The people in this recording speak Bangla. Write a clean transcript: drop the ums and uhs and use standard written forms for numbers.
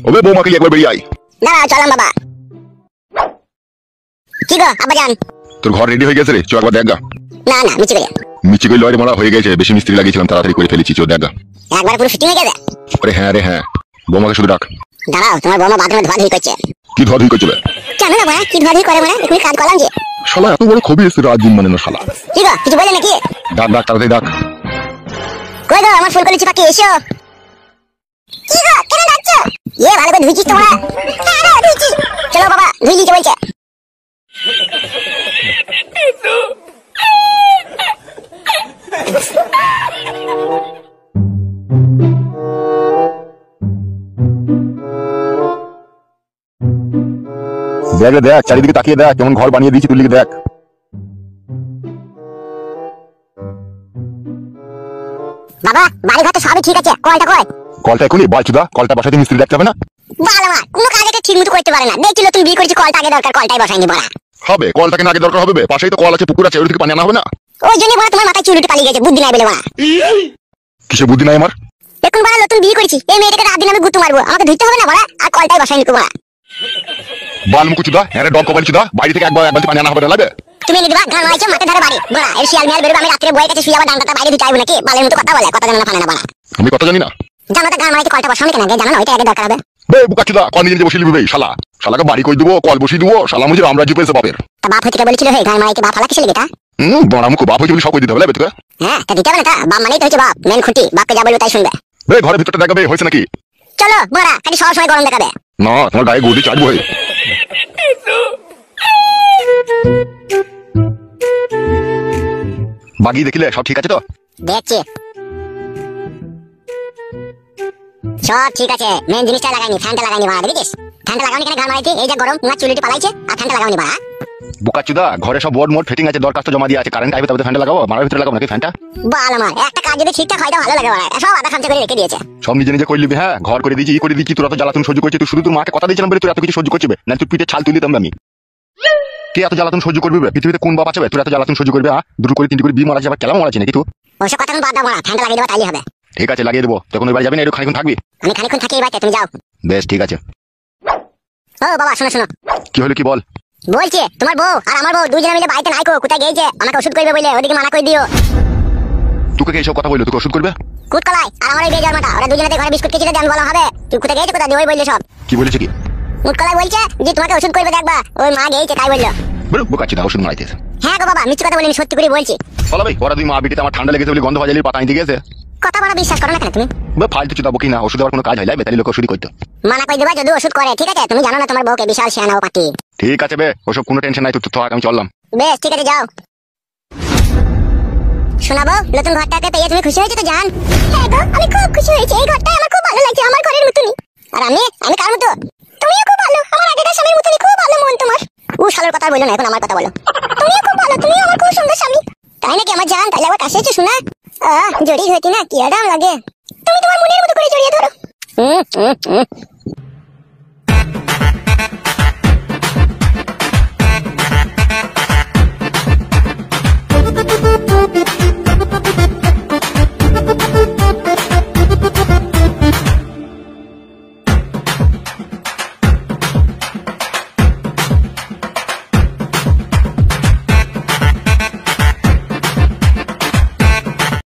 ওবে বৌমাকে একবার বেরিয়ে আয়। দাঁড়াও চলাম বাবা। কি গো আব্বাজান? তোর ঘর রেডি হয়ে গেছে রে, চল একবার দেখ গা। না না মিছি করে। মিচি কই লরি মারা হয়ে গেছে, বেশি মিস্ত্রি লাগিয়েছিলাম, তাড়াতাড়ি করে ফেলেছি, চল দেখ গা। একবার পুরো ফিটিং হয়ে গেছে? আরে হ্যাঁ রে হ্যাঁ, বৌমাকে শুধু ডাক। দাঁড়াও, তোমার বৌমা বাথরুমে ধোয়াধুয়ি করছে। কি ধোয়াধুয়ি করছে বে? জানো না বড়া কি ধোয়াধুয়ি করে? মানে এখনই কাজ করলাম যে। শালা এত বড় খবি এসে রাত দিন মানে না শালা। কি গো কিছু বলে নাকি? ডাক ডাক তাড়াতাড়ি ডাক। কই গো আমার ফুল কলিছি পাখি এসো। কি গো কেন ডাকছো? ভালো করে ধুইছিস তোমরা? হ্যাঁ রে ধুইছি। চলো বাবা ধুই নিতে বলছে। দেখ রে দেখ, চারিদিকে তাকিয়ে দেখ কেমন ঘর বানিয়ে দিয়েছি, তুই লিখে দেখ। বাবা বাড়ি ঘর তো সবই ঠিক আছে, কলটা কই? কলটা এখনই বালচুদা, কলটা বসাতে মিস্ত্রি দেখতে হবে না? বাবা কোনো কাজ একটা ঠিকমতো করতে পারে না। দেখছিল তুমি বিয়ে করেছো, কলটা আগে দরকার, কলটাই বসাইনি বড়া। হবে কলটাকে না আগে দরকার হবে বে, পাশেই তো কল আছে, পুকুর আছে, ওই থেকে পানি আনা হবে না? ওই জন্য বড়া তোমার মাথায় চুলুটি পালিয়ে গেছে, বুদ্ধি নাই বলে বড়া। কিসের বুদ্ধি নাই আমার? এখন বড়া নতুন বিয়ে করেছি, এই মেয়েটাকে রাত দিন আমি গুতু মারবো, আমাকে ধুইতে হবে না বড়া? আর কলটাই বসাইনি বড়া। বালমুকুচুদা হ্যাঁ রে, ডগ কবালিচুদা, বাড়ি থেকে একবার পানি আনা হবে না লাগে? তুমি নিদিবা গান মাইছো মাঠে ধারে বাড়ি বড়া, এই শিয়াল মিয়াল বেরোবে, আমি রাত্রে বইয়ের কাছে শুয়ে আবার ডান্ডাটা বাইরে দিতে আইবো নাকি? বালের মতো কথা বলে, কথা জানা না ফানে না বড়া। আমি কথা জানি না? জানো তো গান মাইতে কলটা বসানো কেন আগে? জানো না ওইটা আগে দরকার হবে? বে বুকাচুদা, কল নিজে বসিয়ে দিবি শালা, শালাকে বাড়ি কই দেবো, কল বসিয়ে দেবো, শালা মুজির আমরা জিপেছে বাপের। তা বাপ হইতে বলেছিল হে গান মাইতে বাপ হালা কিসে লেগেটা? বড় মুখ বাপ হইতে বলি সব কই দিতে হবে তোকে? হ্যাঁ তা দিতে হবে না, তা বাপ মানেই তো হচ্ছে বাপ, মেন খুঁটি, বাপকে যা বলবো তাই শুনবে। বে ঘরের ভিতরটা দেখাবে হয়েছে নাকি? চলো বড়া, খালি সব সময় গরম দেখাবে না, তোমার গায়ে গুড়ি চাটবো হে। বাগি দেখিলে সব ঠিক আছে তো? দেখছি সব ঠিক আছে, মেন জিনিসটা লাগাইনি, ফ্যানটা লাগাইনি বড়া, দেখেছিস? ফ্যানটা লাগাওনি কেন গান মাইতে? এই যে গরম তোমার চুলিটি পালাইছে, আর ফ্যানটা লাগাওনি বড়া। বুকাচুদা ঘরে সব বোর্ড মোড ফিটিং আছে, দরখাস্ত জমা দিয়ে আছে, কারেন্ট আইবে তবে ফ্যানটা লাগাবো, মারার ভিতরে লাগাবো নাকি ফ্যানটা? বাল আমার একটা কাজ যদি ঠিকঠাক হয় তো ভালো লাগে বড়া, সব আধা খামচা করে রেখে দিয়েছে। সব নিজে নিজে করে নিবি, হ্যাঁ ঘর করে দিয়েছি, ই করে দিয়েছি, তোরা তো জ্বালাতন সহ্য করছিস, তুই শুধু তোর মাকে কথা দিয়েছিলাম বলে তুই এত কিছু সহ্য করছিস, না তুই পিঠে ছাল তুলি আমি। কে এত জ্বালাতন সহ্য করবি? পৃথিবীতে কোন বাপ আছে তুই এত জ্বালাতন সহ্য করবি? দুটো করে তিনটি করে বি মারা যাবে, কেলাম মারাচ্ছি নাকি তুই? ওসব কথা বাদ দাও বড়া, ফ্যানটা লাগিয়ে দেবো তাইলে হবে। ঠিক আছে লাগিয়ে দেবো, তখন ওই বাড়ি যাবি না, একটু খানিক্ষণ থাকবি? আমি খানিক্ষণ থাকি এই বাড়িতে, তুমি যাও। বেশ ঠিক আছে। ও বাবা শোনো শোনো। কি হলো কি বল? বলছি তোমার বউ আর আমার বউ দুজনে মিলে বাড়িতে নাই, কোথায় গেছে? আমাকে ওষুধ করবে বলে ওদিকে মানা করে দিও। তোকে কি এইসব কথা বললো? তোকে ওষুধ করবে? কুটকলাই আর আমার এই বেজার মাথা, ওরা দুজনে ঘরে বিস্কুট খেয়েছিল, দেন বলা হবে। তুই কোথায় গেছে, কোথায় ওই বললে সব। কি বলেছে কি? কুটকলাই বলছে যে তোমাকে ওষুধ করবে, দেখবা ওই মা গেছে তাই বললো। বড় বুকাচুদা ওষুধ মারাইতেছে। হ্যাঁ গো বাবা মিথ্যে কথা বলিনি, সত্যি করে বলছি। বলা ভাই ওরা দুই মা বিটিতে আমার ঠান্ডা লেগেছে বলে গন্ধ ভাজালির পাতা আনতে গেছে। কথা বলা বিশ্বাস করো না কেন তুমি? ফালতু চুদা বকি না, ওষুধ দেওয়ার কোনো কাজ হয় না, বেতালি লোক ওষুধই করতো। মানা করে দেবা যদি ওষুধ করে, ঠিক আছে? তুমি জানো না তোমার বউকে বিশাল শিয়ানা ও পাটি। ঠিক আছে বে, ওসব কোনো টেনশন নাই, তুই থাক আমি চললাম। বেশ ঠিক আছে যাও। শোনাবো নতুন ঘরটাকে পেয়ে তুমি খুশি হয়েছো তো জান? হ্যাঁ গো আমি খুব খুশি হয়েছি, এই ঘরটা আমার খুব ভালো লাগছে, আমার ঘরের মতনই। আর আমি কার মতো? তুমিও খুব ভালো, আমার আগেকার স্বামীর মতনই, খুব ভালো মন তোমার। ও শালার কথা বলো না, এখন আমার কথা বলো। তুমিও খুব ভালো, তুমিও আমার খুব সুন্দর স্বামী। তাই নাকি আমার জান? তাহলে আবার কাছে এসে শোনা। জড়িয়ে হইতি না, কি আরাম লাগে। তুমি তোমার মনের মতো করে জড়িয়ে ধরো।